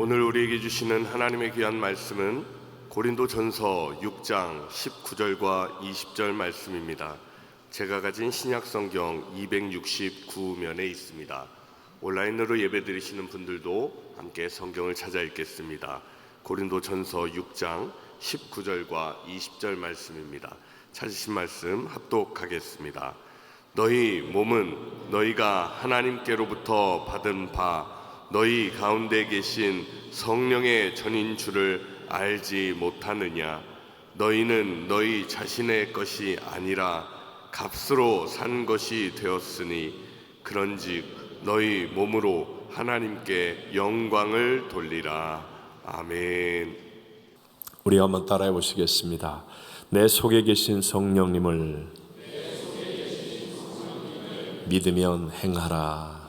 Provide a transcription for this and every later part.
오늘 우리에게 주시는 하나님의 귀한 말씀은 고린도전서 6장 19절과 20절 말씀입니다. 제가 가진 신약성경 269면에 있습니다. 온라인으로 예배드리시는 분들도 함께 성경을 찾아 읽겠습니다. 고린도전서 6장 19절과 20절 말씀입니다. 찾으신 말씀 합독하겠습니다. 너희 몸은 너희가 하나님께로부터 받은 바 너희 가운데 계신 성령의 전인 줄을 알지 못하느냐? 너희는 너희 자신의 것이 아니라 값으로 산 것이 되었으니 그런즉 너희 몸으로 하나님께 영광을 돌리라. 아멘. 우리 한번 따라해 보시겠습니다. 내 속에 계신 성령님을 믿으면 행하라.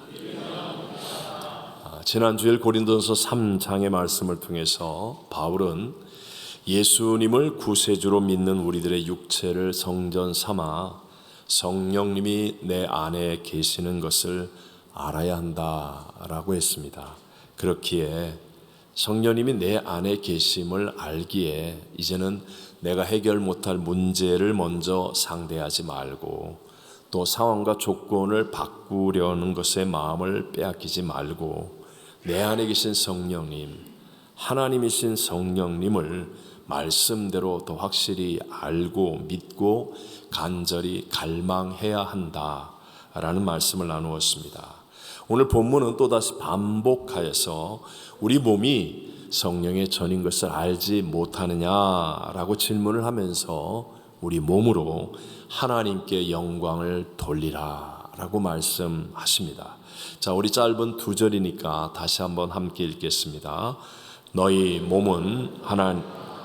지난주일 고린도전서 3장의 말씀을 통해서 바울은 예수님을 구세주로 믿는 우리들의 육체를 성전 삼아 성령님이 내 안에 계시는 것을 알아야 한다라고 했습니다. 그렇기에 성령님이 내 안에 계심을 알기에 이제는 내가 해결 못할 문제를 먼저 상대하지 말고 또 상황과 조건을 바꾸려는 것에 마음을 빼앗기지 말고 내 안에 계신 성령님, 하나님이신 성령님을 말씀대로 더 확실히 알고 믿고 간절히 갈망해야 한다라는 말씀을 나누었습니다. 오늘 본문은 또다시 반복하여서 우리 몸이 성령의 전인 것을 알지 못하느냐라고 질문을 하면서 우리 몸으로 하나님께 영광을 돌리라 라고 말씀하십니다. 자, 우리 짧은 두 절이니까 다시 한번 함께 읽겠습니다. 너희 몸은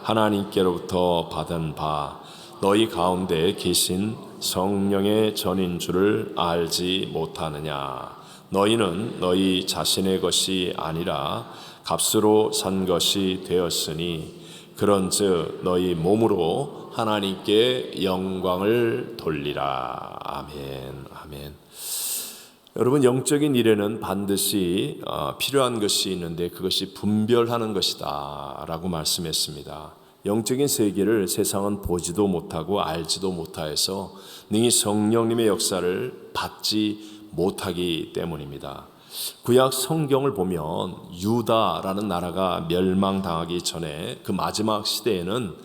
하나님께로부터 받은 바 너희 가운데 계신 성령의 전인 줄을 알지 못하느냐? 너희는 너희 자신의 것이 아니라 값으로 산 것이 되었으니 그런즉 너희 몸으로 하나님께 영광을 돌리라. 아멘. 아멘. 여러분, 영적인 일에는 반드시 필요한 것이 있는데 그것이 분별하는 것이다 라고 말씀했습니다. 영적인 세계를 세상은 보지도 못하고 알지도 못하여서 능히 성령님의 역사를 받지 못하기 때문입니다. 구약 성경을 보면 유다라는 나라가 멸망당하기 전에 그 마지막 시대에는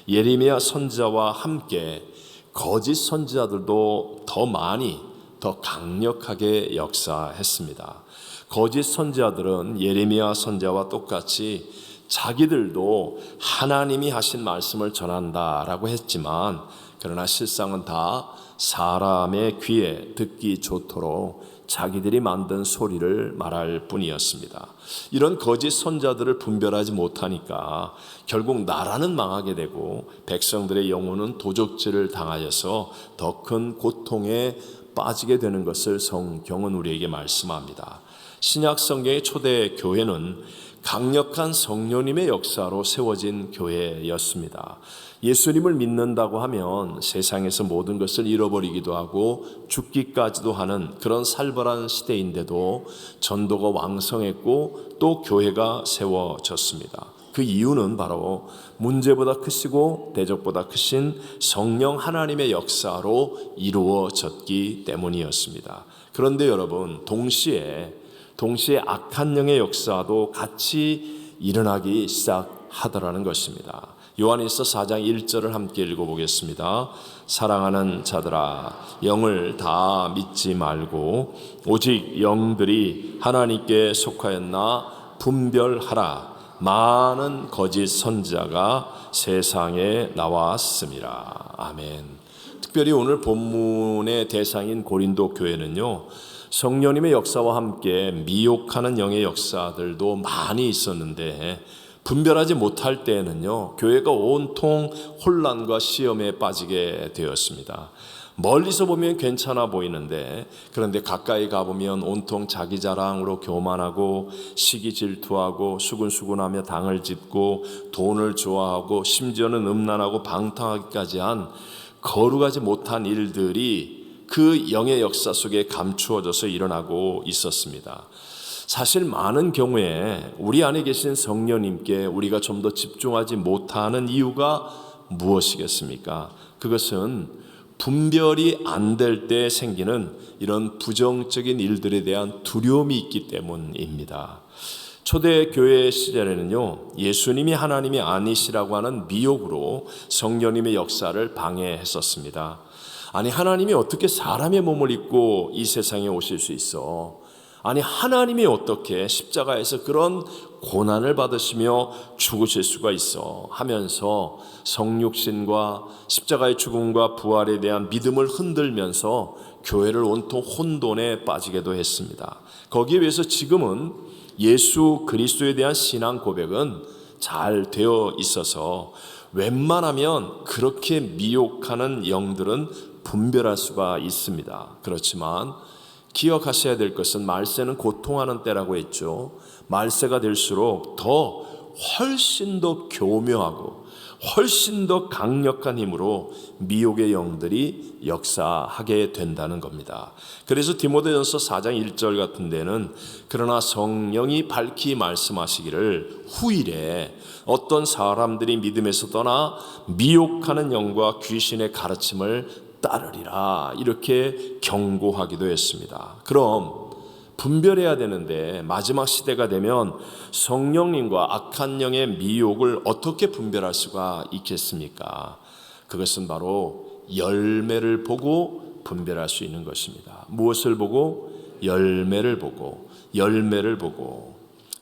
예레미야 선지자와 함께 거짓 선지자들도 더 많이 더 강력하게 역사했습니다. 거짓 선지자들은 예레미야 선지자와 똑같이 자기들도 하나님이 하신 말씀을 전한다라고 했지만 그러나 실상은 다 사람의 귀에 듣기 좋도록 자기들이 만든 소리를 말할 뿐이었습니다. 이런 거짓 선지자들을 분별하지 못하니까 결국 나라는 망하게 되고 백성들의 영혼은 도적질을 당하여서 더 큰 고통에 빠지게 되는 것을 성경은 우리에게 말씀합니다. 신약 성경의 초대 교회는 강력한 성령님의 역사로 세워진 교회였습니다. 예수님을 믿는다고 하면 세상에서 모든 것을 잃어버리기도 하고 죽기까지도 하는 그런 살벌한 시대인데도 전도가 왕성했고 또 교회가 세워졌습니다. 그 이유는 바로 문제보다 크시고 대적보다 크신 성령 하나님의 역사로 이루어졌기 때문이었습니다. 그런데 여러분, 동시에 악한 영의 역사도 같이 일어나기 시작하더라는 것입니다. 요한일서 4장 1절을 함께 읽어보겠습니다. 사랑하는 자들아, 영을 다 믿지 말고 오직 영들이 하나님께 속하였나 분별하라. 많은 거짓 선지자가 세상에 나왔습니다. 아멘. 특별히 오늘 본문의 대상인 고린도 교회는요, 성령님의 역사와 함께 미혹하는 영의 역사들도 많이 있었는데 분별하지 못할 때에는요, 교회가 온통 혼란과 시험에 빠지게 되었습니다. 멀리서 보면 괜찮아 보이는데 그런데 가까이 가보면 온통 자기 자랑으로 교만하고 시기 질투하고 수근수근하며 당을 짓고 돈을 좋아하고 심지어는 음란하고 방탕하기까지 한 거룩하지 못한 일들이 그 영의 역사 속에 감추어져서 일어나고 있었습니다. 사실 많은 경우에 우리 안에 계신 성령님께 우리가 좀 더 집중하지 못하는 이유가 무엇이겠습니까? 그것은 분별이 안 될 때 생기는 이런 부정적인 일들에 대한 두려움이 있기 때문입니다. 초대교회 시절에는요, 예수님이 하나님이 아니시라고 하는 미혹으로 성령님의 역사를 방해했었습니다. 아니, 하나님이 어떻게 사람의 몸을 입고 이 세상에 오실 수 있어? 아니, 하나님이 어떻게 십자가에서 그런 고난을 받으시며 죽으실 수가 있어? 하면서 성육신과 십자가의 죽음과 부활에 대한 믿음을 흔들면서 교회를 온통 혼돈에 빠지게도 했습니다. 거기에 비해서 지금은 예수 그리스도에 대한 신앙 고백은 잘 되어 있어서 웬만하면 그렇게 미혹하는 영들은 분별할 수가 있습니다. 그렇지만 기억하셔야 될 것은 말세는 고통하는 때라고 했죠. 말세가 될수록 훨씬 더 교묘하고 훨씬 더 강력한 힘으로 미혹의 영들이 역사하게 된다는 겁니다. 그래서 디모데전서 4장 1절 같은 데는 그러나 성령이 밝히 말씀하시기를 후일에 어떤 사람들이 믿음에서 떠나 미혹하는 영과 귀신의 가르침을 따르리라 이렇게 경고하기도 했습니다. 그럼 분별해야 되는데 마지막 시대가 되면 성령님과 악한 영의 미혹을 어떻게 분별할 수가 있겠습니까? 그것은 바로 열매를 보고 분별할 수 있는 것입니다. 무엇을 보고? 열매를 보고.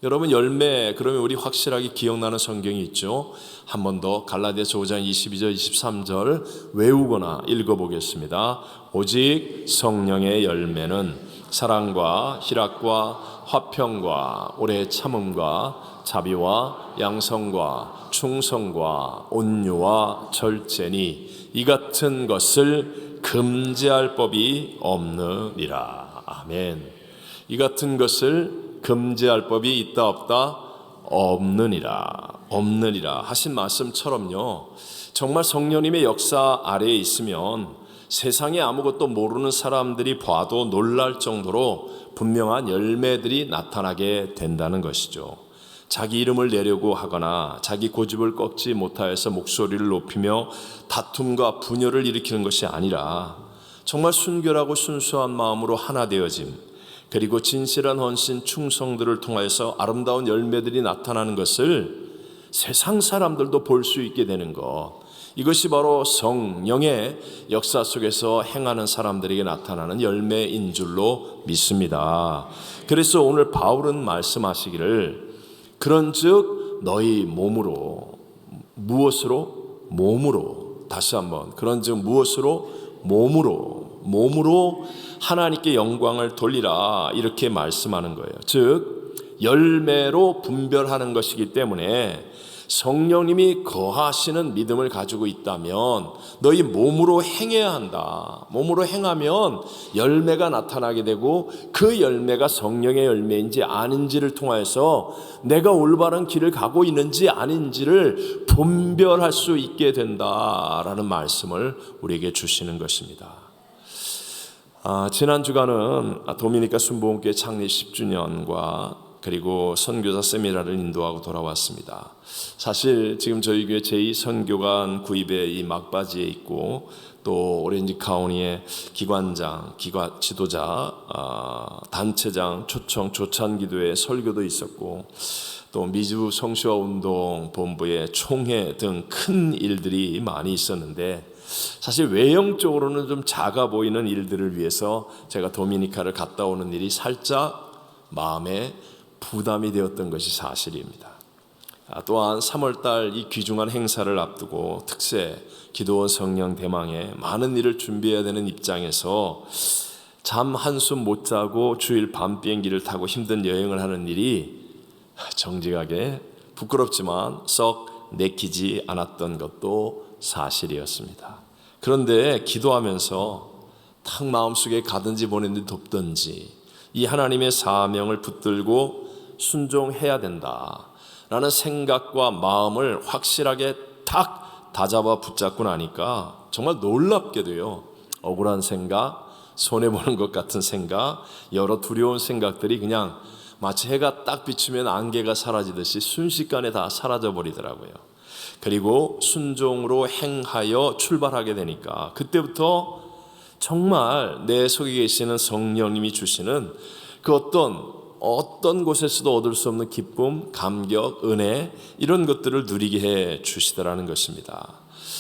여러분, 열매, 그러면 우리 확실하게 기억나는 성경이 있죠. 한 번 더 갈라디아서 5장 22절 23절 외우거나 읽어보겠습니다. 오직 성령의 열매는 사랑과 희락과 화평과 오래 참음과 자비와 양성과 충성과 온유와 절제니 이 같은 것을 금지할 법이 없느니라. 아멘. 이 같은 것을 금지할 법이 있다 없다? 없느니라 하신 말씀처럼요, 정말 성령님의 역사 아래에 있으면 세상에 아무것도 모르는 사람들이 봐도 놀랄 정도로 분명한 열매들이 나타나게 된다는 것이죠. 자기 이름을 내려고 하거나 자기 고집을 꺾지 못하여서 목소리를 높이며 다툼과 분열을 일으키는 것이 아니라 정말 순결하고 순수한 마음으로 하나 되어짐, 그리고 진실한 헌신, 충성들을 통하여서 아름다운 열매들이 나타나는 것을 세상 사람들도 볼 수 있게 되는 것, 이것이 바로 성령의 역사 속에서 행하는 사람들에게 나타나는 열매인 줄로 믿습니다. 그래서 오늘 바울은 말씀하시기를 그런즉 너희 몸으로, 무엇으로? 몸으로. 다시 한번, 그런즉 무엇으로? 몸으로 하나님께 영광을 돌리라 이렇게 말씀하는 거예요. 즉 열매로 분별하는 것이기 때문에 성령님이 거하시는 믿음을 가지고 있다면 너희 몸으로 행해야 한다. 몸으로 행하면 열매가 나타나게 되고 그 열매가 성령의 열매인지 아닌지를 통하여서 내가 올바른 길을 가고 있는지 아닌지를 분별할 수 있게 된다라는 말씀을 우리에게 주시는 것입니다. 지난 주간은 도미니카 순복음교회 창립 10주년과 그리고 선교사 세미나를 인도하고 돌아왔습니다. 사실 지금 저희 교회 제2선교관 구입의 이 막바지에 있고 또 오렌지 카운티의 기관장, 지도자, 단체장, 초청, 조찬기도회 설교도 있었고 또 미주 성시화 운동 본부의 총회 등 큰 일들이 많이 있었는데 사실 외형적으로는 좀 작아 보이는 일들을 위해서 제가 도미니카를 갔다 오는 일이 살짝 마음에 부담이 되었던 것이 사실입니다. 또한 3월달 이 귀중한 행사를 앞두고 특세 기도원 성령 대망에 많은 일을 준비해야 되는 입장에서 잠 한숨 못 자고 주일 밤 비행기를 타고 힘든 여행을 하는 일이 정직하게 부끄럽지만 썩 내키지 않았던 것도 사실이었습니다. 그런데 기도하면서 탁 마음속에 가든지 보내든지 돕든지 이 하나님의 사명을 붙들고 순종해야 된다라는 생각과 마음을 확실하게 탁 다잡아 붙잡고 나니까 정말 놀랍게도요, 억울한 생각, 손해보는 것 같은 생각, 여러 두려운 생각들이 그냥 마치 해가 딱 비추면 안개가 사라지듯이 순식간에 다 사라져 버리더라고요. 그리고 순종으로 행하여 출발하게 되니까 그때부터 정말 내 속에 계시는 성령님이 주시는 그 어떤 곳에서도 얻을 수 없는 기쁨, 감격, 은혜 이런 것들을 누리게 해 주시더라는 것입니다.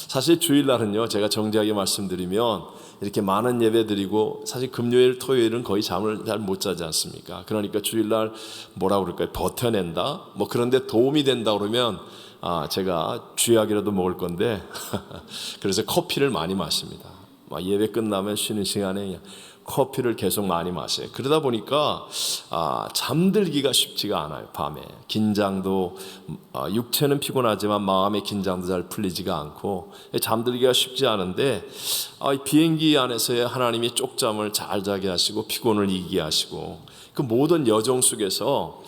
사실 주일날은요, 제가 정직하게 말씀드리면 이렇게 많은 예배 드리고 사실 금요일, 토요일은 거의 잠을 잘 못 자지 않습니까? 그러니까 주일날 뭐라고 그럴까요? 버텨낸다? 뭐 그런데 도움이 된다 그러면 제가 쥐약이라도 먹을 건데 그래서 커피를 많이 마십니다. 예배 끝나면 쉬는 시간에 그냥 커피를 계속 많이 마셔요. 그러다 보니까 잠들기가 쉽지가 않아요. 밤에 긴장도 육체는 피곤하지만 마음의 긴장도 잘 풀리지가 않고 잠들기가 쉽지 않은데 비행기 안에서의 하나님이 쪽잠을 잘 자게 하시고 피곤을 이기게 하시고 그 모든 여정 속에서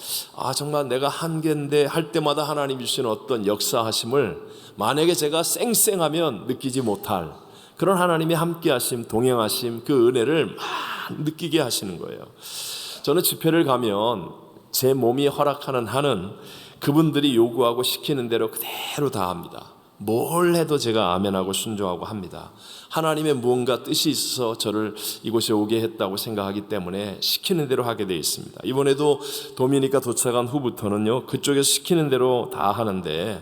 정말 내가 한계인데 할 때마다 하나님이 주시는 어떤 역사하심을 만약에 제가 쌩쌩하면 느끼지 못할 그런 하나님의 함께하심, 동행하심, 그 은혜를 막 느끼게 하시는 거예요. 저는 집회를 가면 제 몸이 허락하는 한은 그분들이 요구하고 시키는 대로 그대로 다 합니다. 뭘 해도 제가 아멘하고 순종하고 합니다. 하나님의 무언가 뜻이 있어서 저를 이곳에 오게 했다고 생각하기 때문에 시키는 대로 하게 되어 있습니다. 이번에도 도미니카 도착한 후부터는요, 그쪽에서 시키는 대로 다 하는데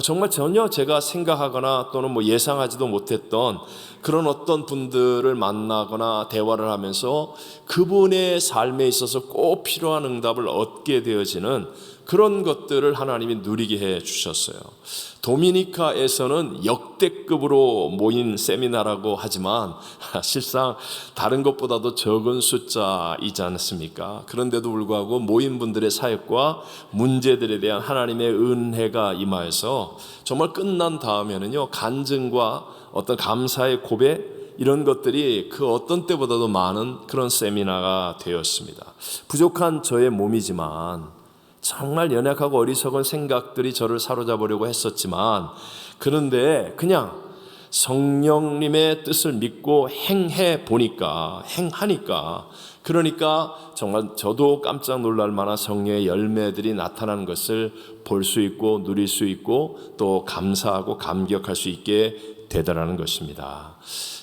정말 전혀 제가 생각하거나 또는 뭐 예상하지도 못했던 그런 어떤 분들을 만나거나 대화를 하면서 그분의 삶에 있어서 꼭 필요한 응답을 얻게 되어지는 그런 것들을 하나님이 누리게 해 주셨어요. 도미니카에서는 역대급으로 모인 세미나라고 하지만 실상 다른 것보다도 적은 숫자이지 않습니까? 그런데도 불구하고 모인 분들의 사역과 문제들에 대한 하나님의 은혜가 임하여서 정말 끝난 다음에는요, 간증과 어떤 감사의 고백 이런 것들이 그 어떤 때보다도 많은 그런 세미나가 되었습니다. 부족한 저의 몸이지만 정말 연약하고 어리석은 생각들이 저를 사로잡으려고 했었지만 그런데 그냥 성령님의 뜻을 믿고 행하니까 그러니까 정말 저도 깜짝 놀랄 만한 성령의 열매들이 나타나는 것을 볼 수 있고 누릴 수 있고 또 감사하고 감격할 수 있게 되더라는 것입니다.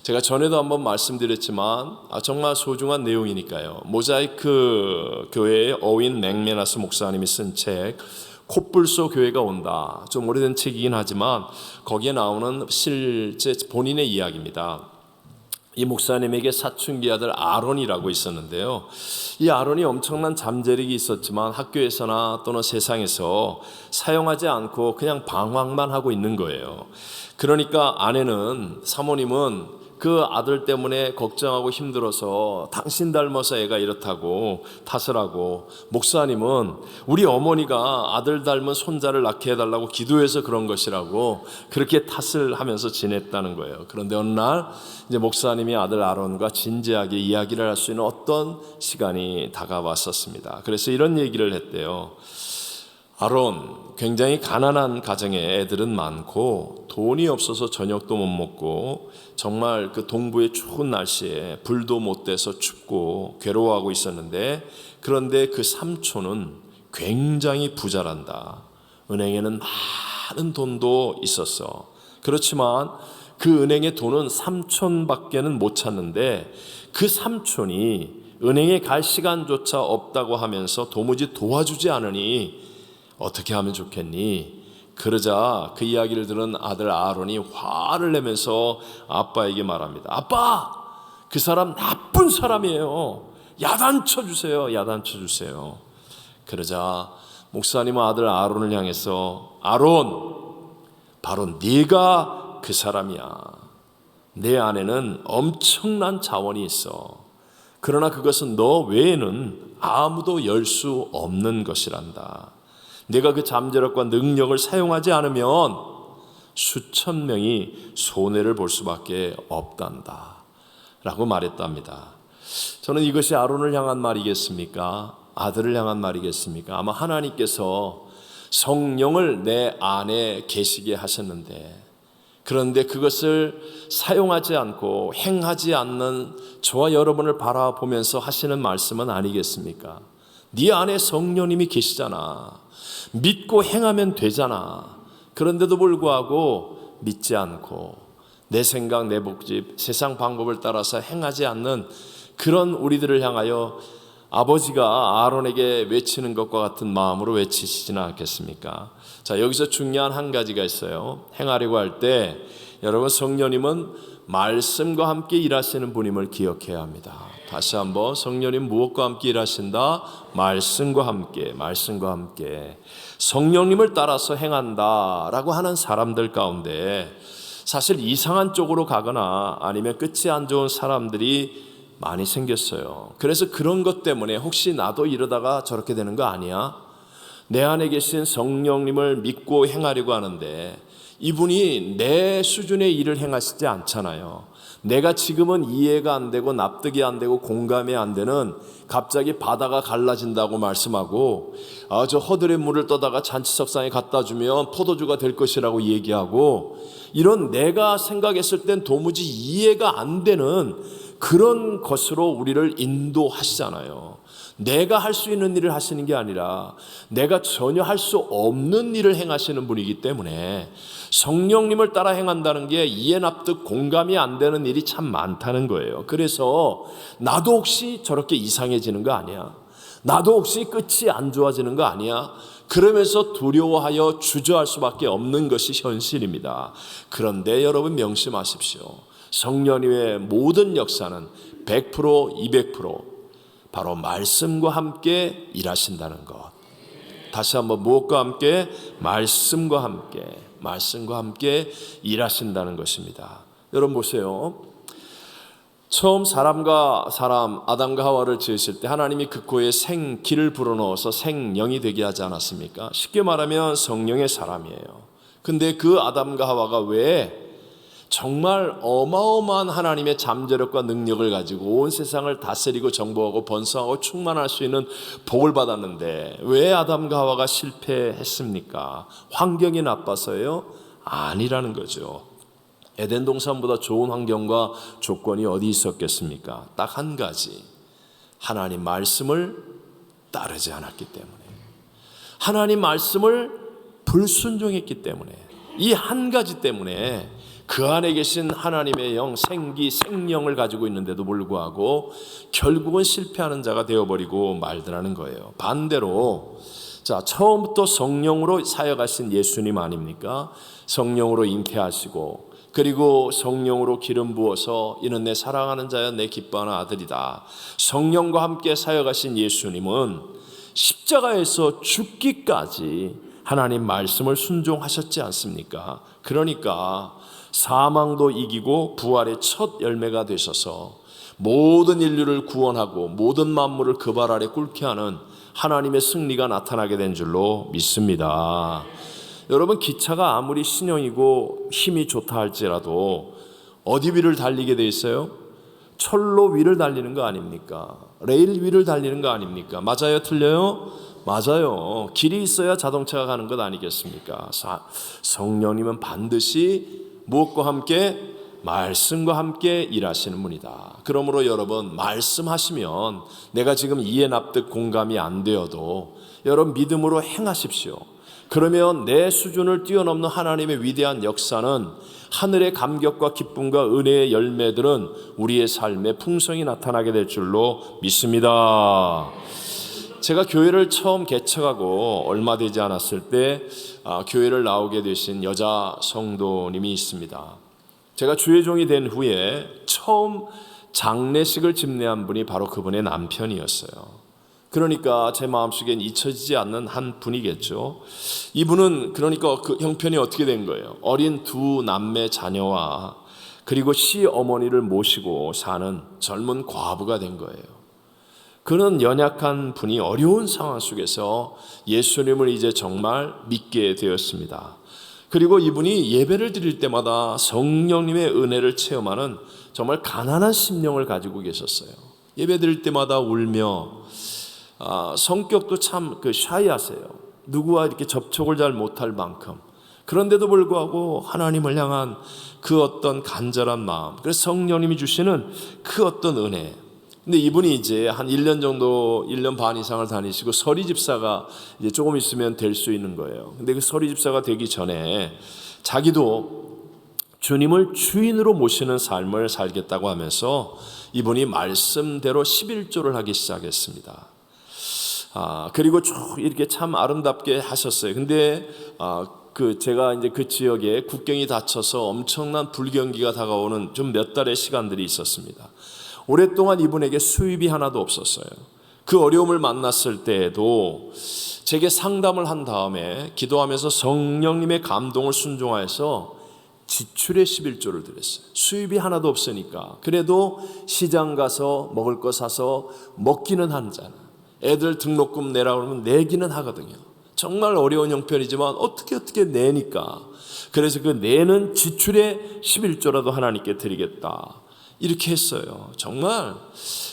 제가 전에도 한번 말씀드렸지만 정말 소중한 내용이니까요. 모자이크 교회의 어윈 맥메나스 목사님이 쓴 책 콧불소 교회가 온다. 좀 오래된 책이긴 하지만 거기에 나오는 실제 본인의 이야기입니다. 이 목사님에게 사춘기 아들 아론이라고 있었는데요. 이 아론이 엄청난 잠재력이 있었지만 학교에서나 또는 세상에서 사용하지 않고 그냥 방황만 하고 있는 거예요. 그러니까 사모님은 그 아들 때문에 걱정하고 힘들어서 당신 닮아서 애가 이렇다고 탓을 하고, 목사님은 우리 어머니가 아들 닮은 손자를 낳게 해달라고 기도해서 그런 것이라고 그렇게 탓을 하면서 지냈다는 거예요. 그런데 어느 날 이제 목사님이 아들 아론과 진지하게 이야기를 할 수 있는 어떤 시간이 다가왔었습니다. 그래서 이런 얘기를 했대요. 아론, 굉장히 가난한 가정에 애들은 많고 돈이 없어서 저녁도 못 먹고 정말 그 동부의 추운 날씨에 불도 못 떼서 춥고 괴로워하고 있었는데, 그런데 그 삼촌은 굉장히 부자란다. 은행에는 많은 돈도 있었어. 그렇지만 그 은행의 돈은 삼촌밖에는 못 찾는데 그 삼촌이 은행에 갈 시간조차 없다고 하면서 도무지 도와주지 않으니 어떻게 하면 좋겠니? 그러자 그 이야기를 들은 아들 아론이 화를 내면서 아빠에게 말합니다. 아빠! 그 사람 나쁜 사람이에요. 야단쳐 주세요. 그러자 목사님은 아들 아론을 향해서, 아론, 바로 네가 그 사람이야. 내 안에는 엄청난 자원이 있어. 그러나 그것은 너 외에는 아무도 열 수 없는 것이란다. 내가 그 잠재력과 능력을 사용하지 않으면 수천 명이 손해를 볼 수밖에 없단다 라고 말했답니다. 저는 이것이 아론을 향한 말이겠습니까? 아들을 향한 말이겠습니까? 아마 하나님께서 성령을 내 안에 계시게 하셨는데, 그런데 그것을 사용하지 않고 행하지 않는 저와 여러분을 바라보면서 하시는 말씀은 아니겠습니까? 네 안에 성령님이 계시잖아. 믿고 행하면 되잖아. 그런데도 불구하고 믿지 않고 내 생각, 내 복집, 세상 방법을 따라서 행하지 않는 그런 우리들을 향하여 아버지가 아론에게 외치는 것과 같은 마음으로 외치시지는 않겠습니까? 자, 여기서 중요한 한 가지가 있어요. 행하려고 할 때 여러분, 성령님은 말씀과 함께 일하시는 분임을 기억해야 합니다. 다시 한번, 성령님 무엇과 함께 일하신다? 말씀과 함께, 말씀과 함께. 성령님을 따라서 행한다라고 하는 사람들 가운데 사실 이상한 쪽으로 가거나 아니면 끝이 안 좋은 사람들이 많이 생겼어요. 그래서 그런 것 때문에 혹시 나도 이러다가 저렇게 되는 거 아니야? 내 안에 계신 성령님을 믿고 행하려고 하는데 이분이 내 수준의 일을 행하시지 않잖아요. 내가 지금은 이해가 안 되고 납득이 안 되고 공감이 안 되는, 갑자기 바다가 갈라진다고 말씀하고 저 허들의 물을 떠다가 잔치석상에 갖다 주면 포도주가 될 것이라고 얘기하고, 이런 내가 생각했을 땐 도무지 이해가 안 되는 그런 것으로 우리를 인도하시잖아요. 내가 할 수 있는 일을 하시는 게 아니라 내가 전혀 할 수 없는 일을 행하시는 분이기 때문에 성령님을 따라 행한다는 게 이해 납득 공감이 안 되는 일이 참 많다는 거예요. 그래서 나도 혹시 저렇게 이상해지는 거 아니야? 나도 혹시 끝이 안 좋아지는 거 아니야? 그러면서 두려워하여 주저할 수밖에 없는 것이 현실입니다. 그런데 여러분 명심하십시오. 성령님의 모든 역사는 100%, 200% 바로 말씀과 함께 일하신다는 것. 다시 한번, 무엇과 함께? 말씀과 함께, 말씀과 함께 일하신다는 것입니다. 여러분 보세요. 처음 사람과 사람, 아담과 하와를 지으실 때 하나님이 그 코에 생기를 불어넣어서 생명이 되게 하지 않았습니까? 쉽게 말하면 성령의 사람이에요. 근데 그 아담과 하와가 왜 정말 어마어마한 하나님의 잠재력과 능력을 가지고 온 세상을 다스리고 정복하고 번성하고 충만할 수 있는 복을 받았는데 왜 아담과 하와가 실패했습니까? 환경이 나빠서요? 아니라는 거죠. 에덴 동산보다 좋은 환경과 조건이 어디 있었겠습니까? 딱 한 가지, 하나님 말씀을 따르지 않았기 때문에, 하나님 말씀을 불순종했기 때문에, 이 한 가지 때문에 그 안에 계신 하나님의 영, 생기, 생명을 가지고 있는데도 불구하고 결국은 실패하는 자가 되어버리고 말더라는 거예요. 반대로, 자, 처음부터 성령으로 사역하신 예수님 아닙니까? 성령으로 잉태하시고, 그리고 성령으로 기름 부어서 이는 내 사랑하는 자여 내 기뻐하는 아들이다. 성령과 함께 사역하신 예수님은 십자가에서 죽기까지 하나님 말씀을 순종하셨지 않습니까? 그러니까 사망도 이기고 부활의 첫 열매가 되셔서 모든 인류를 구원하고 모든 만물을 그 발 아래 꿇게 하는 하나님의 승리가 나타나게 된 줄로 믿습니다. 여러분, 기차가 아무리 신형이고 힘이 좋다 할지라도 어디 위를 달리게 돼 있어요? 철로 위를 달리는 거 아닙니까? 레일 위를 달리는 거 아닙니까? 맞아요, 틀려요? 맞아요. 길이 있어야 자동차가 가는 것 아니겠습니까? 성령님은 반드시 무엇과 함께? 말씀과 함께 일하시는 분이다. 그러므로 여러분, 말씀하시면 내가 지금 이해 납득 공감이 안 되어도 여러분 믿음으로 행하십시오. 그러면 내 수준을 뛰어넘는 하나님의 위대한 역사는, 하늘의 감격과 기쁨과 은혜의 열매들은 우리의 삶에 풍성히 나타나게 될 줄로 믿습니다. 제가 교회를 처음 개척하고 얼마 되지 않았을 때 교회를 나오게 되신 여자 성도님이 있습니다. 제가 주의 종이 된 후에 처음 장례식을 집례한 분이 바로 그분의 남편이었어요. 그러니까 제 마음속엔 잊혀지지 않는 한 분이겠죠. 이분은 그러니까 그 형편이 어떻게 된 거예요? 어린 두 남매 자녀와 그리고 시어머니를 모시고 사는 젊은 과부가 된 거예요. 그는 연약한 분이 어려운 상황 속에서 예수님을 이제 정말 믿게 되었습니다. 그리고 이분이 예배를 드릴 때마다 성령님의 은혜를 체험하는 정말 가난한 심령을 가지고 계셨어요. 예배 드릴 때마다 울며, 성격도 참 샤이하세요. 누구와 이렇게 접촉을 잘 못할 만큼. 그런데도 불구하고 하나님을 향한 그 어떤 간절한 마음, 그래서 성령님이 주시는 그 어떤 은혜, 근데 이분이 이제 한 1년 정도, 1년 반 이상을 다니시고 서리 집사가 이제 조금 있으면 될 수 있는 거예요. 근데 그 서리 집사가 되기 전에 자기도 주님을 주인으로 모시는 삶을 살겠다고 하면서 이분이 말씀대로 11조를 하기 시작했습니다. 그리고 쭉 이렇게 참 아름답게 하셨어요. 근데 제가 이제 그 지역에 국경이 닫혀서 엄청난 불경기가 다가오는 좀 몇 달의 시간들이 있었습니다. 오랫동안 이분에게 수입이 하나도 없었어요. 그 어려움을 만났을 때에도 제게 상담을 한 다음에 기도하면서 성령님의 감동을 순종하여서 지출의 11조를 드렸어요. 수입이 하나도 없으니까 그래도 시장 가서 먹을 거 사서 먹기는 하잖아. 애들 등록금 내라 그러면 내기는 하거든요. 정말 어려운 형편이지만 어떻게 내니까. 그래서 그 내는 지출의 11조라도 하나님께 드리겠다. 이렇게 했어요. 정말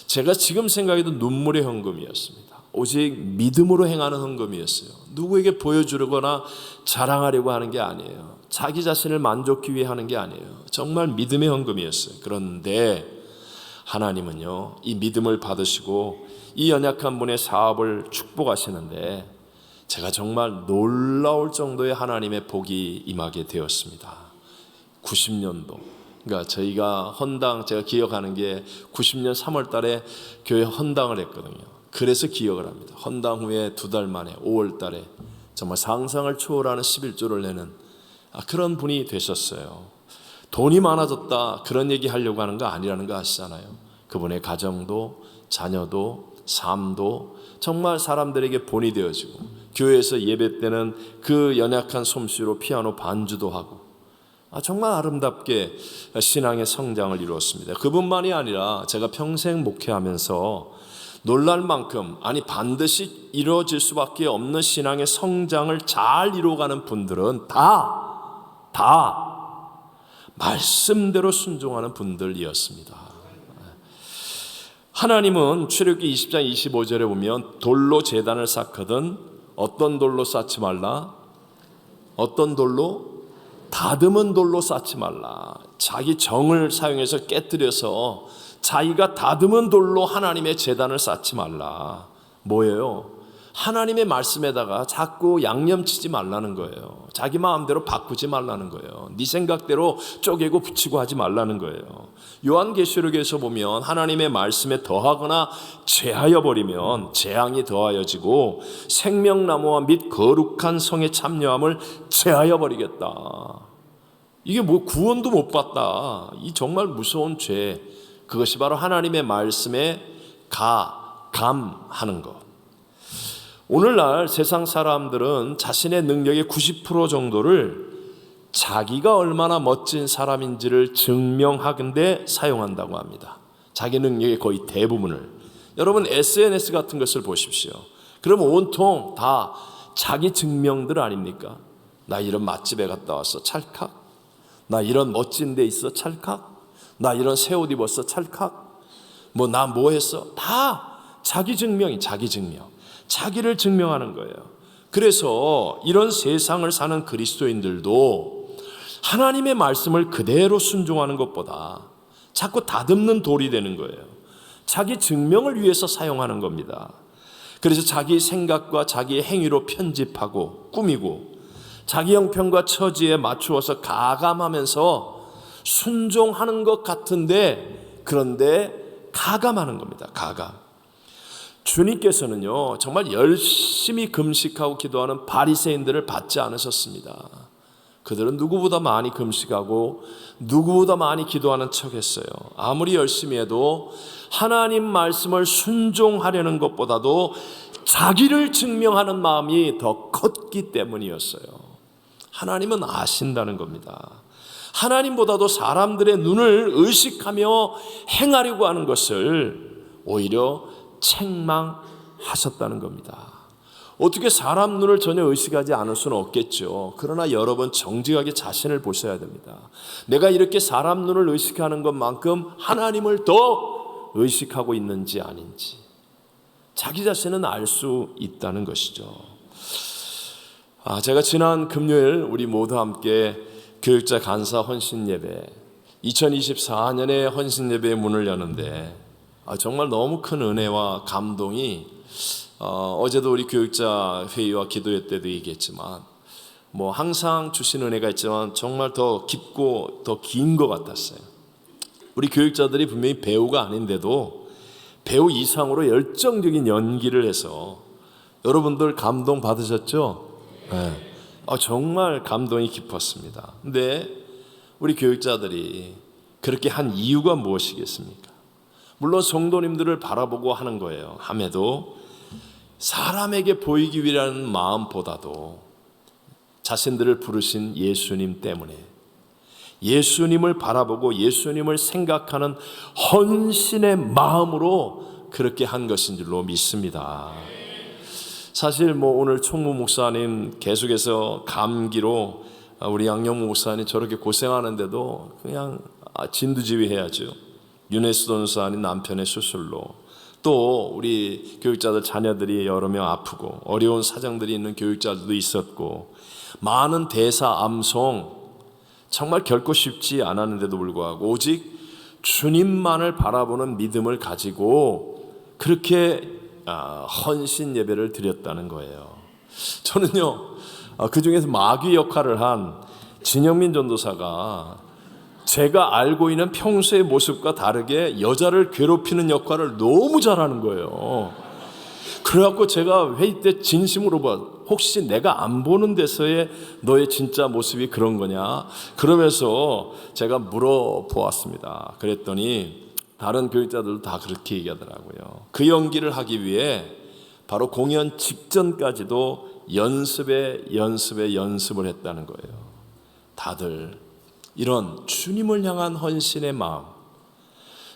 제가 지금 생각해도 눈물의 헌금이었습니다. 오직 믿음으로 행하는 헌금이었어요. 누구에게 보여주거나 자랑하려고 하는 게 아니에요. 자기 자신을 만족하기 위해 하는 게 아니에요. 정말 믿음의 헌금이었어요. 그런데 하나님은요, 이 믿음을 받으시고 이 연약한 분의 사업을 축복하시는데 제가 정말 놀라울 정도의 하나님의 복이 임하게 되었습니다. 90년도. 그러니까 저희가 헌당, 제가 기억하는 게 90년 3월 달에 교회 헌당을 했거든요. 그래서 기억을 합니다. 헌당 후에 2달 만에 5월 달에 정말 상상을 초월하는 11조를 내는 그런 분이 되셨어요. 돈이 많아졌다 그런 얘기 하려고 하는 거 아니라는 거 아시잖아요. 그분의 가정도 자녀도 삶도 정말 사람들에게 본이 되어지고 교회에서 예배 때는 그 연약한 솜씨로 피아노 반주도 하고 정말 아름답게 신앙의 성장을 이루었습니다. 그분만이 아니라 제가 평생 목회하면서 놀랄 만큼 반드시 이루어질 수밖에 없는 신앙의 성장을 잘 이루어가는 분들은 다 말씀대로 순종하는 분들이었습니다. 하나님은 출애굽기 20장 25절에 보면 돌로 제단을 쌓거든 어떤 돌로 쌓지 말라? 어떤 돌로? 다듬은 돌로 쌓지 말라. 자기 정을 사용해서 깨뜨려서 자기가 다듬은 돌로 하나님의 제단을 쌓지 말라. 뭐예요? 하나님의 말씀에다가 자꾸 양념치지 말라는 거예요. 자기 마음대로 바꾸지 말라는 거예요. 네 생각대로 쪼개고 붙이고 하지 말라는 거예요. 요한계시록에서 보면 하나님의 말씀에 더하거나 제하여 버리면 재앙이 더하여지고 생명나무와 및 거룩한 성의 참여함을 제하여 버리겠다. 이게 뭐 구원도 못 받다. 이 정말 무서운 죄. 그것이 바로 하나님의 말씀에 감하는 것. 오늘날 세상 사람들은 자신의 능력의 90% 정도를 자기가 얼마나 멋진 사람인지를 증명하는데 사용한다고 합니다. 자기 능력의 거의 대부분을. 여러분 SNS 같은 것을 보십시오. 그럼 온통 다 자기 증명들 아닙니까? 나 이런 맛집에 갔다 왔어 찰칵. 나 이런 멋진 데 있어 찰칵. 나 이런 새 옷 입었어 찰칵. 나 뭐 했어? 다 자기 증명이 자기 증명. 자기를 증명하는 거예요. 그래서 이런 세상을 사는 그리스도인들도 하나님의 말씀을 그대로 순종하는 것보다 자꾸 다듬는 돌이 되는 거예요. 자기 증명을 위해서 사용하는 겁니다. 그래서 자기 생각과 자기 행위로 편집하고 꾸미고 자기 형편과 처지에 맞추어서 가감하면서 순종하는 것 같은데 그런데 가감하는 겁니다. 가감. 주님께서는요 정말 열심히 금식하고 기도하는 바리새인들을 받지 않으셨습니다. 그들은 누구보다 많이 금식하고 누구보다 많이 기도하는 척했어요. 아무리 열심히 해도 하나님 말씀을 순종하려는 것보다도 자기를 증명하는 마음이 더 컸기 때문이었어요. 하나님은 아신다는 겁니다. 하나님보다도 사람들의 눈을 의식하며 행하려고 하는 것을 오히려 책망하셨다는 겁니다. 어떻게 사람 눈을 전혀 의식하지 않을 수는 없겠죠. 그러나 여러분 정직하게 자신을 보셔야 됩니다. 내가 이렇게 사람 눈을 의식하는 것만큼 하나님을 더 의식하고 있는지 아닌지 자기 자신은 알 수 있다는 것이죠. 제가 지난 금요일 우리 모두 함께 교육자 간사 헌신 예배 2024년에 헌신 예배의 문을 여는데 정말 너무 큰 은혜와 감동이 어제도 우리 교육자 회의와 기도회 때도 얘기했지만 뭐 항상 주신 은혜가 있지만 정말 더 깊고 더 긴 것 같았어요. 우리 교육자들이 분명히 배우가 아닌데도 배우 이상으로 열정적인 연기를 해서 여러분들 감동 받으셨죠? 네. 정말 감동이 깊었습니다. 근데 우리 교육자들이 그렇게 한 이유가 무엇이겠습니까? 물론 성도님들을 바라보고 하는 거예요. 함에도 사람에게 보이기 위한 마음보다도 자신들을 부르신 예수님 때문에 예수님을 바라보고 예수님을 생각하는 헌신의 마음으로 그렇게 한 것인 줄로 믿습니다. 사실 뭐 오늘 총무 목사님 계속해서 감기로 우리 양영무 목사님 저렇게 고생하는데도 그냥 진두지휘해야죠. 윤혜수 전사님 남편의 수술로, 또 우리 교육자들 자녀들이 여러 명 아프고 어려운 사정들이 있는 교육자들도 있었고, 많은 대사 암송 정말 결코 쉽지 않았는데도 불구하고 오직 주님만을 바라보는 믿음을 가지고 그렇게 헌신 예배를 드렸다는 거예요. 저는요, 그 중에서 마귀 역할을 한 진영민 전도사가 제가 알고 있는 평소의 모습과 다르게 여자를 괴롭히는 역할을 너무 잘하는 거예요. 그래갖고 제가 회의 때 진심으로 혹시 내가 안 보는 데서의 너의 진짜 모습이 그런 거냐? 그러면서 제가 물어보았습니다. 그랬더니 다른 교육자들도 다 그렇게 얘기하더라고요. 그 연기를 하기 위해 바로 공연 직전까지도 연습을 했다는 거예요. 다들 이런 주님을 향한 헌신의 마음,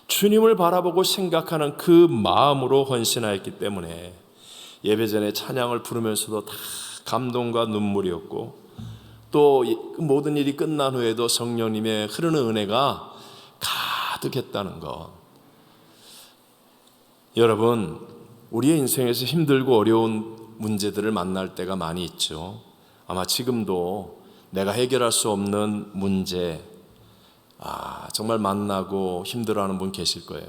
주님을 바라보고 생각하는 그 마음으로 헌신하였기 때문에 예배 전에 찬양을 부르면서도 다 감동과 눈물이었고, 또 모든 일이 끝난 후에도 성령님의 흐르는 은혜가 가득했다는 것. 여러분, 우리의 인생에서 힘들고 어려운 문제들을 만날 때가 많이 있죠. 아마 지금도 내가 해결할 수 없는 문제 정말 만나고 힘들어하는 분 계실 거예요.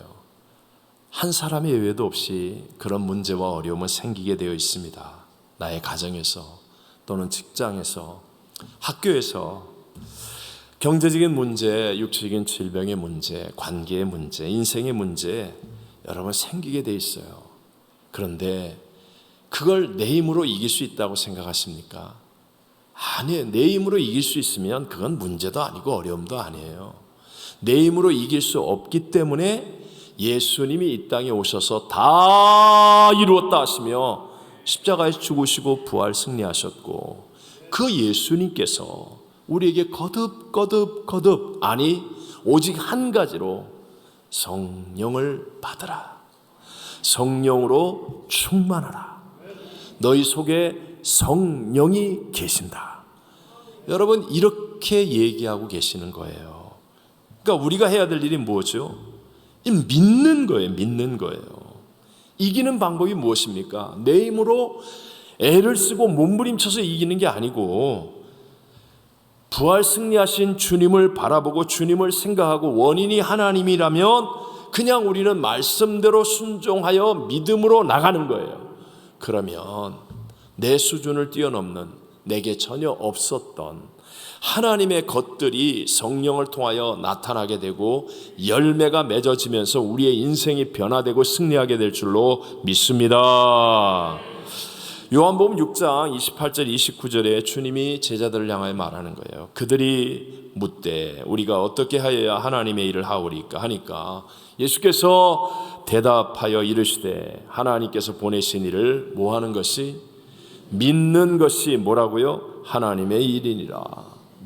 한 사람의 예외도 없이 그런 문제와 어려움은 생기게 되어 있습니다. 나의 가정에서, 또는 직장에서, 학교에서 경제적인 문제, 육체적인 질병의 문제, 관계의 문제, 인생의 문제 여러분 생기게 돼 있어요. 그런데 그걸 내 힘으로 이길 수 있다고 생각하십니까? 아니에요. 내 힘으로 이길 수 있으면 그건 문제도 아니고 어려움도 아니에요. 내 힘으로 이길 수 없기 때문에 예수님이 이 땅에 오셔서 다 이루었다 하시며 십자가에서 죽으시고 부활 승리하셨고, 그 예수님께서 우리에게 거듭 아니 오직 한 가지로 성령을 받으라, 성령으로 충만하라, 너희 속에 성령이 계신다. 여러분, 이렇게 얘기하고 계시는 거예요. 그러니까 우리가 해야 될 일이 뭐죠? 믿는 거예요. 믿는 거예요. 이기는 방법이 무엇입니까? 내 힘으로 애를 쓰고 몸부림쳐서 이기는 게 아니고, 부활 승리하신 주님을 바라보고 주님을 생각하고 원인이 하나님이라면 그냥 우리는 말씀대로 순종하여 믿음으로 나가는 거예요. 그러면 내 수준을 뛰어넘는, 내게 전혀 없었던 하나님의 것들이 성령을 통하여 나타나게 되고 열매가 맺어지면서 우리의 인생이 변화되고 승리하게 될 줄로 믿습니다. 요한복음 6장 28절 29절에 주님이 제자들을 향하여 말하는 거예요. 그들이 묻되 우리가 어떻게 하여야 하나님의 일을 하오리까 하니까 예수께서 대답하여 이르시되 하나님께서 보내신 일을 뭐 하는 것이? 믿는 것이 뭐라고요? 하나님의 일이니라.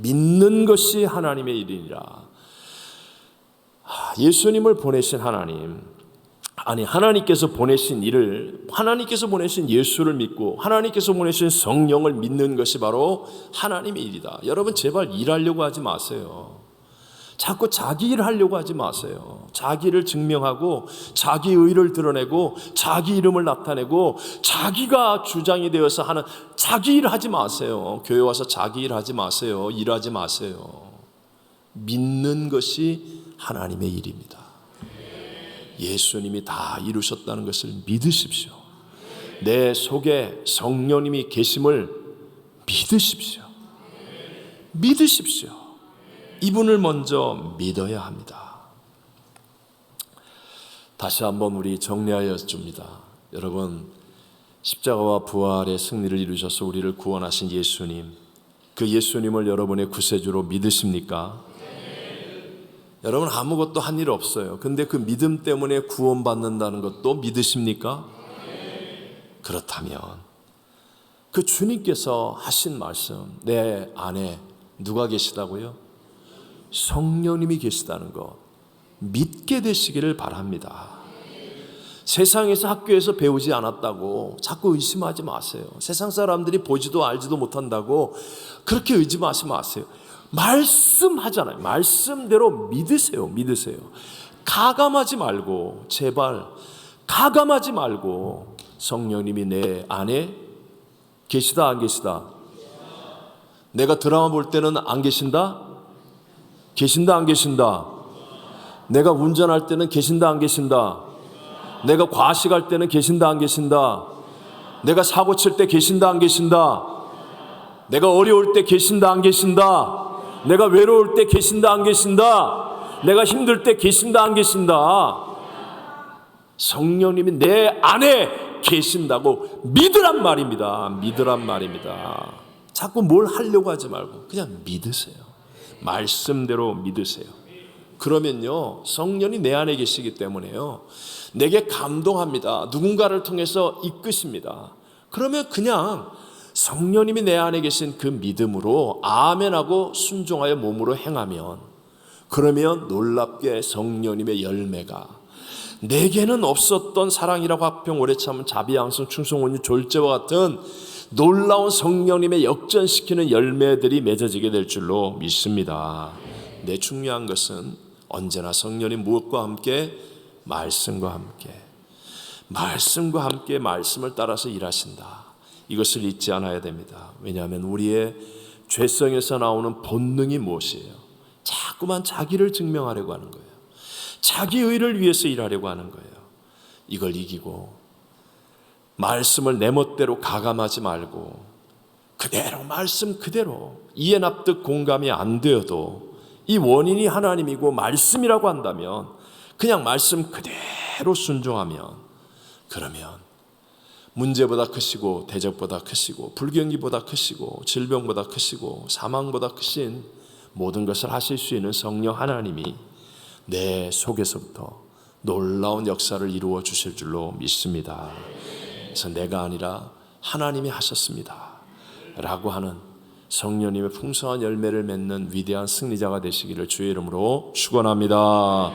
믿는 것이 하나님의 일이니라. 예수님을 보내신 하나님, 아니 하나님께서 보내신 일을, 하나님께서 보내신 예수를 믿고 하나님께서 보내신 성령을 믿는 것이 바로 하나님의 일이다. 여러분, 제발 일하려고 하지 마세요. 자꾸 자기 일 하려고 하지 마세요. 자기를 증명하고 자기 의를 드러내고 자기 이름을 나타내고 자기가 주장이 되어서 하는 자기 일 하지 마세요. 교회 와서 자기 일 하지 마세요. 일하지 마세요. 믿는 것이 하나님의 일입니다. 예수님이 다 이루셨다는 것을 믿으십시오. 내 속에 성령님이 계심을 믿으십시오. 믿으십시오. 이분을 먼저 믿어야 합니다. 다시 한번 우리 정리하여 줍니다. 여러분, 십자가와 부활의 승리를 이루셔서 우리를 구원하신 예수님, 그 예수님을 여러분의 구세주로 믿으십니까? 여러분, 아무것도 한 일 없어요. 근데 그 믿음 때문에 구원받는다는 것도 믿으십니까? 그렇다면 그 주님께서 하신 말씀, 내 안에 누가 계시다고요? 성령님이 계시다는 것 믿게 되시기를 바랍니다. 세상에서 학교에서 배우지 않았다고 자꾸 의심하지 마세요. 세상 사람들이 보지도 알지도 못한다고 그렇게 의심하지 마세요. 말씀하잖아요. 말씀대로 믿으세요. 가감하지 말고, 제발 가감하지 말고, 성령님이 내 안에 계시다 안 계시다? 내가 드라마 볼 때는 안 계신다? 계신다 안 계신다? 내가 운전할 때는 계신다 안 계신다? 내가 과식할 때는 계신다 안 계신다? 내가 사고 칠 때 계신다 안 계신다? 내가 어려울 때 계신다 안 계신다? 내가 외로울 때 계신다 안 계신다? 내가 힘들 때 계신다 안 계신다? 성령님이 내 안에 계신다고 믿으란 말입니다. 자꾸 뭘 하려고 하지 말고 그냥 믿으세요. 말씀대로 믿으세요. 그러면요, 성령이 내 안에 계시기 때문에요, 내게 감동합니다. 누군가를 통해서 이끄십니다. 그러면 그냥 성령님이 내 안에 계신 그 믿음으로 아멘하고 순종하여 몸으로 행하면, 그러면 놀랍게 성령님의 열매가, 내게는 없었던 사랑이라고 화평 오래 참은 자비양성 충성 온유 졸제와 같은 놀라운 성령님의 역전시키는 열매들이 맺어지게 될 줄로 믿습니다. 내 중요한 것은 언제나 성령님 무엇과 함께? 말씀과 함께 말씀을 따라서 일하신다. 이것을 잊지 않아야 됩니다. 왜냐하면 우리의 죄성에서 나오는 본능이 무엇이에요? 자꾸만 자기를 증명하려고 하는 거예요. 자기 의를 위해서 일하려고 하는 거예요. 이걸 이기고 말씀을 내 멋대로 가감하지 말고 그대로 말씀 그대로, 이해 납득 공감이 안 되어도 이 원인이 하나님이고 말씀이라고 한다면 그냥 말씀 그대로 순종하면, 그러면 문제보다 크시고 대적보다 크시고 불경기보다 크시고 질병보다 크시고 사망보다 크신 모든 것을 하실 수 있는 성령 하나님이 내 속에서부터 놀라운 역사를 이루어 주실 줄로 믿습니다. 그래서 내가 아니라 하나님이 하셨습니다 라고 하는 성령님의 풍성한 열매를 맺는 위대한 승리자가 되시기를 주의 이름으로 축원합니다.